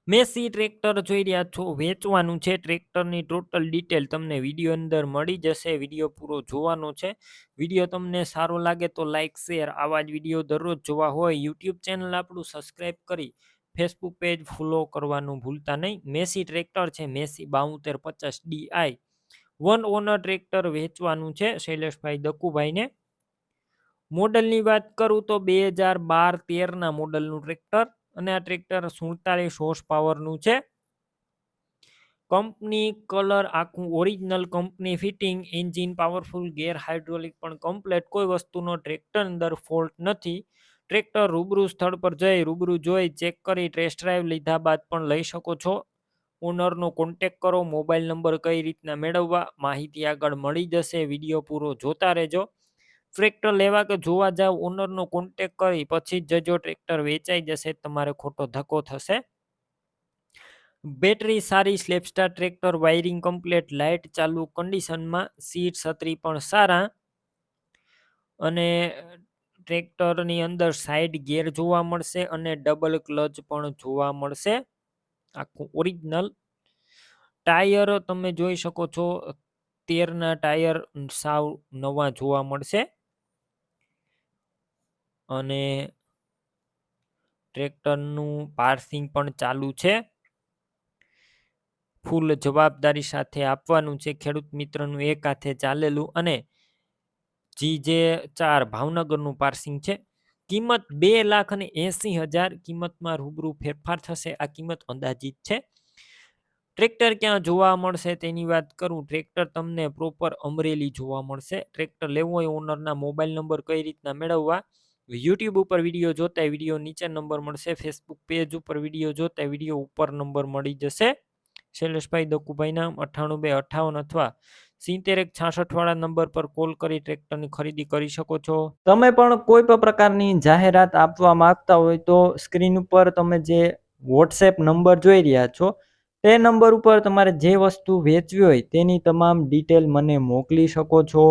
Massey tractor જોઈ રહ્યા છો, વેચવાનું છે. ટ્રેક્ટરની ટોટલ ડિટેલ તમને વિડીયો અંદર મળી જશે. વિડીયો પૂરો જોવાનો છે. વિડીયો તમને સારો લાગે તો લાઇક શેર, આવા જ વિડીયો દરરોજ જોવા હોય યુટ્યુબ ચેનલ આપણું સબસ્ક્રાઈબ કરી ફેસબુક પેજ ફોલો કરવાનું ભૂલતા નહીં. મેસી ટ્રેક્ટર છે, Massey 7250 DI one owner tractor વેચવાનું છે શૈલેષભાઈ દકુભાઈને. મોડલની વાત કરું તો 2012-13ના મોડલનું ટ્રેક્ટર, અને આ ટ્રેક્ટર 47 હોર્સ પાવરનું છે. કંપની કલર આખું original company fitting, engine powerful, ગેર હાઇડ્રોલિક પણ કમ્પ્લેટ, કોઈ વસ્તુનો ટ્રેક્ટર અંદર ફોલ્ટ નથી. ટ્રેક્ટર રૂબરૂ સ્થળ પર જઈ રૂબરૂ જોઈ ચેક કરી ટેસ્ટ ડ્રાઈવ લીધા બાદ પણ લઈ શકો છો. ઓનરનો કોન્ટેક કરો. મોબાઈલ નંબર કઈ રીતના મેળવવા માહિતી આગળ મળી જશે. વિડીયો પૂરો જોતા રહેજો. ટ્રેક્ટર લેવા કે જોવા જાવ, ઓનરનો કોન્ટેક કરી પછી જ જજો. ટ્રેક્ટર વેચાઈ જશે, તમારે ખોટો ધક્કો થશે. બેટરી સારી, સ્લેપસ્ટાર ટ્રેક્ટર, વાયરિંગ કમ્પ્લેટ, લાઇટ ચાલુ કન્ડિશનમાં, સીટ છત્રી પણ સારા, અને ટ્રેક્ટરની અંદર સાઈડ ગેર જોવા મળશે અને ડબલ ક્લચ પણ જોવા મળશે. આખું ઓરિજિનલ ટાયર તમે જોઈ શકો છો, 13ના ટાયર સાવ નવા જોવા મળશે. અને ટ્રેક્ટરનું પાર્સિંગ પણ ચાલુ છે. ફૂલ જવાબદારી સાથે આપવાનું છે. ખેડૂત મિત્રનું એક હાથે ચાલેલું અને GJ4 ભાવનગરનું પાર્સિંગ છે. કિંમત 2,80,000, કિંમતમાં રૂબરૂ ફેરફાર થશે. આ કિંમત અંદાજિત છે. ટ્રેક્ટર ક્યાં જોવા મળશે તેની વાત કરું. ટ્રેક્ટર તમને પ્રોપર અમરેલી જોવા મળશે. ટ્રેક્ટર લેવું હોય ઓનરના મોબાઈલ નંબર કઈ રીતના મેળવવા, યુટ્યુબ ઉપર વિડીયો જોતા વિડીયો નીચે નંબર મળશે. ફેસબુક પેજ ઉપર વિડીયો જોતા વિડીયો ઉપર નંબર મળી જશે. શૈલેષભાઈ દકુભાઈના 98-258 અથવા 70-166 વાળા નંબર પર કોલ કરી ટ્રેક્ટરની ખરીદી કરી શકો છો. તમે પણ કોઈ પણ પ્રકારની જાહેરાત આપવા માંગતા હોય તો સ્ક્રીન ઉપર તમે જે વોટ્સએપ નંબર જોઈ રહ્યા છો તે નંબર ઉપર તમારે જે વસ્તુ વેચવી હોય તેની તમામ ડિટેલ મને મોકલી શકો છો.